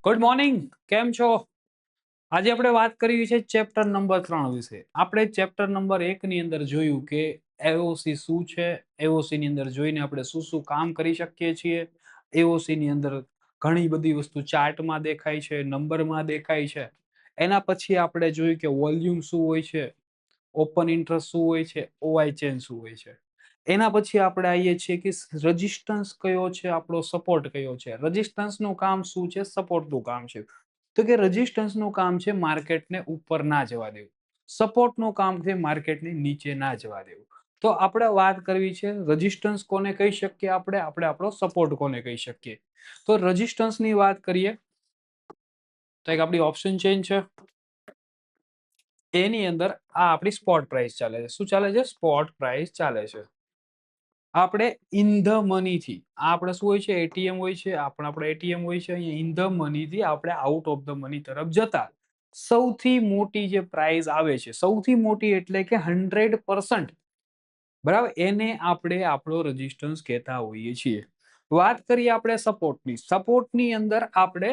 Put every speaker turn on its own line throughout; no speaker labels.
Good morning. કેમ છો? આજે આપણે વાત કરવી છે ચેપ્ટર નંબર 3 વિશે. આપણે ચેપ્ટર નંબર 1 ની અંદર જોયું કે એઓસી શું છે, એઓસી ની અંદર જોઈને આપણે શું શું કામ કરી શકીએ છીએ. એઓસી ની અંદર ઘણી બધી વસ્તુ ચાર્ટમાં દેખાય છે, નંબરમાં દેખાય છે. એના પછી આપણે જોયું કે વોલ્યુમ શું હોય છે, ઓપન ઇન્ટરેસ્ટ શું હોય છે, ઓઆઈ ચેન શું હોય છે. એના પછી આપણે આવીએ છીએ કે રેઝિસ્ટન્સ કયો છે, આપણો સપોર્ટ કયો છે. રેઝિસ્ટન્સનું કામ શું છે, સપોર્ટનું કામ છે. તો કે રેઝિસ્ટન્સનું કામ છે માર્કેટને ઉપર ના જવા દેવું. સપોર્ટનું કામ છે માર્કેટને નીચે ના જવા દેવું. તો આપણે વાત કરવી છે રેઝિસ્ટન્સ કોને કહી શકીએ, આપણે આપણો સપોર્ટ કોને કહી શકીએ. તો રેઝિસ્ટન્સની વાત કરીએ તો એક આપણી ઓપ્શન ચેન છે. એની અંદર આ આપણી સ્પોટ પ્રાઇસ ચાલે છે. શું ચાલે છે? સ્પોટ પ્રાઇસ ચાલે છે. આપણે ઇન ધ મની થી આપણે શું હોય છે, એટીએમ હોય છે, આપણે એટીએમ હોય છે. અહીંયા ઇન ધ મની થી આપણે આઉટ ઓફ ધ મની તરફ જતા સૌથી મોટી જે પ્રાઇસ આવે છે, સૌથી મોટી એટલે કે 100%, બરાબર, એને આપણે આપણો રેઝિસ્ટન્સ કહેતા હોઈએ છીએ. વાત કરીએ આપણે સપોર્ટની. સપોર્ટની અંદર આપણે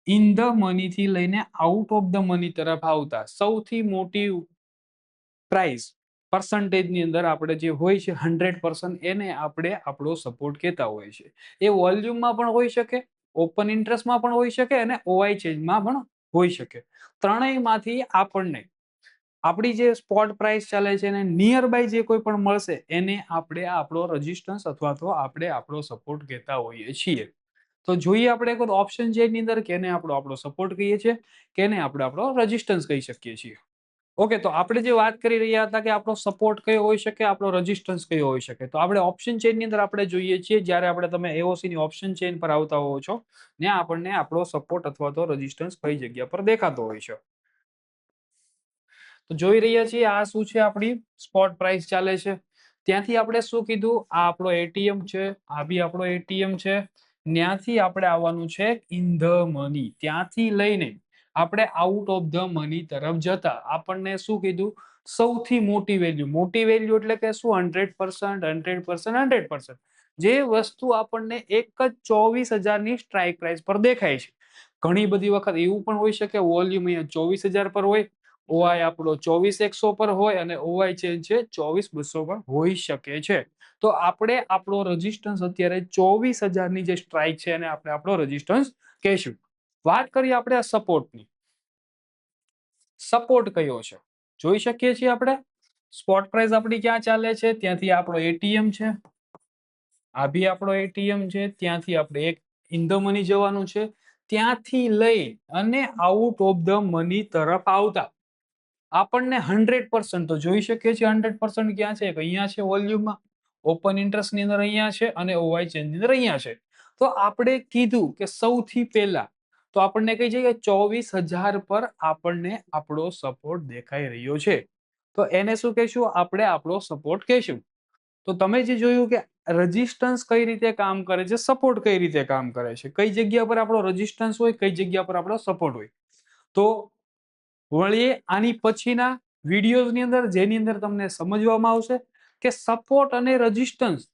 ઇન ધ મની થી લઈને આઉટ ઓફ ધ મની તરફ આવતા સૌથી મોટી પ્રાઇસ પર્સન્ટેજની અંદર આપણે જે હોય છે 100%, એને આપણે આપણો સપોર્ટ કહેતા હોય છે. એ વોલ્યુમમાં પણ હોઈ શકે, ઓપન ઇન્ટરેસ્ટમાં પણ હોઈ શકે અને ઓઆઈ ચેન્જમાં પણ હોઈ શકે. ત્રણેયમાંથી આપણને આપણી જે સ્પોટ પ્રાઇસ ચાલે છે એને નિયર બાય જે કોઈ પણ મળશે એને આપણે આપણો રેઝિસ્ટન્સ અથવા તો આપણે આપણો સપોર્ટ કહેતા હોઈએ છીએ. તો જોઈએ આપણે એક ઓપ્શન છે એની અંદર કેને આપણો સપોર્ટ કહીએ છીએ, કેને આપણે આપણો રેઝિસ્ટન્સ કહી શકીએ છીએ. ઓકે, તો આપણે જે વાત કરી રહ્યા હતા કે આપણો સપોર્ટ કયો હોઈ શકે, આપણો રેઝિસ્ટન્સ કયો હોઈ શકે. તો આપણે ઓપ્શન ચેન ની અંદર આપણે જોઈએ છીએ જ્યારે તમે એઓસી ની ઓપ્શન ચેન પર આવતા હોવ છો ત્યાં આપણને આપણો સપોર્ટ અથવા તો રેઝિસ્ટન્સ કઈ જગ્યા પર દેખાતો હોય છે. તો જોઈ રહ્યા છીએ આ શું છે, આપણી સ્પોટ પ્રાઇસ ચાલે છે. ત્યાંથી આપણે શું કીધું, આ આપણો એટીએમ છે, આ બી આપણો એટીએમ છે. ત્યાંથી આપણે આવવાનું છે ઇન ધ મની. ત્યાંથી લઈને આપણે આઉટ ઓફ ધ મની તરફ જતા આપણને શું કીધું, સૌથી મોટી વેલ્યુ. મોટી વેલ્યુ એટલે કે શું? 100%, 100%, 100%. જે વસ્તુ આપણને એક જ 24,000 ની સ્ટ્રાઇક પ્રાઇસ પર દેખાય છે. ઘણી બધી વખત એવું પણ હોઈ શકે વોલ્યુમ અહીંયા 24,000 પર હોય, ઓઆઈ આપણો 24,100 પર હોય અને ઓઆઈ ચેન છે 24,200 પર હોઈ શકે છે. તો આપણે આપણો રેઝિસ્ટન્સ અત્યારે 24,000 ની જે સ્ટ્રાઇક છે એને આપણે આપણો રેઝિસ્ટન્સ કહેશું. વાત કરીએ આપણે આ સપોર્ટની. સપોર્ટ કયો છે જોઈ શકીએ છીએ આપણે. સ્પોટ પ્રાઇસ આપણી ક્યાં ચાલે છે? ત્યાંથી આપણો એટીએમ છે, આ બી આપણો એટીએમ છે. ત્યાંથી આપણે એક ઇન ધ મની જવાનું છે. ત્યાંથી લઈ અને આઉટ ઓફ ધ મની તરફ આવતા આપણને 100% તો જોઈ શકીએ છીએ. 100% ક્યાં છે? અહીંયા છે વોલ્યુમમાં, ઓપન ઇન્ટરેસ્ટ ની અંદર અહીંયા છે અને ઓવાય ચેન્જ ની અંદર અહીંયા છે. તો આપણે કીધું કે સૌથી પહેલા તો આપણને કઈ જગ્યાએ 24,000 પર આપણને આપણો સપોર્ટ દેખાઈ રહ્યો છે. તો એને શું કહીશું? આપણે આપણો સપોર્ટ કહીશું. તો તમે જે જોયું કે રેઝિસ્ટન્સ કઈ રીતે કામ કરે છે, સપોર્ટ કઈ રીતે કામ કરે છે, કઈ જગ્યા પર આપણો રેઝિસ્ટન્સ હોય, કઈ જગ્યા પર આપણો સપોર્ટ હોય. તો વળીએ આની પછીના વિડીયોઝની અંદર જેની અંદર તમને સમજવામાં આવશે કે સપોર્ટ અને રેઝિસ્ટન્સ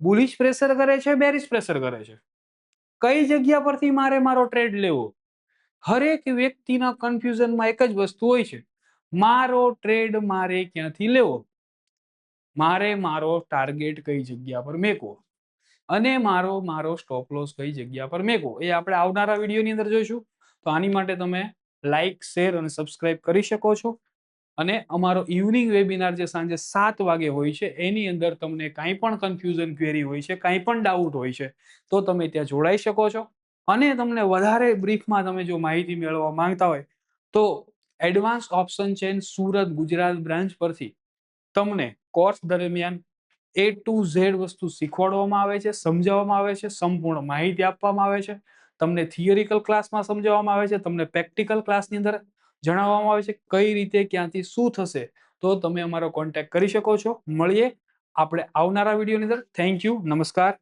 બુલિશ પ્રેશર કરે છે, બેરિશ પ્રેશર કરે છે. કઈ જગ્યા પરથી મારે મારો ટ્રેડ લેવો. હરેક વ્યક્તિના કન્ફ્યુઝનમાં એક જ વસ્તુ હોય છે, મારો ટ્રેડ મારે ક્યાંથી લેવો, મારે મારો ટાર્ગેટ કઈ જગ્યા પર મેકવો અને મારો સ્ટોપ લોસ કઈ જગ્યા પર મેકવો. એ આપણે આવનારા વિડીયોની અંદર જોઈશું. તો આની માટે તમે લાઈક, શેર અને સબસ્ક્રાઇબ કરી શકો છો. અને અમારો ઇવનિંગ વેબિનાર જે સાંજે 7 વાગે હોય છે એની અંદર તમને કાંઈ પણ કન્ફ્યુઝન ક્વેરી હોય છે, કાંઈ પણ ડાઉટ હોય છે તો તમે ત્યાં જોડાઈ શકો છો. અને તમને વધારે બ્રીફમાં તમે જો માહિતી મેળવવા માંગતા હોય તો advance option chain Surat Gujarat branch પરથી તમને કોર્સ દરમિયાન એ ટુ ઝેડ વસ્તુ શીખવાડવામાં આવે છે, સમજાવવામાં આવે છે, સંપૂર્ણ માહિતી આપવામાં આવે છે. તમને થિયરિકલ ક્લાસમાં સમજાવવામાં આવે છે, તમને પ્રેક્ટિકલ ક્લાસની અંદર જણાવવામાં આવે છે કઈ રીતે ક્યાંથી શું થશે. તો તમે અમારો કોન્ટેક્ટ કરી શકો છો. મળીએ આપણે આવનારા વિડીયોની અંદર. થેન્ક યુ, નમસ્કાર.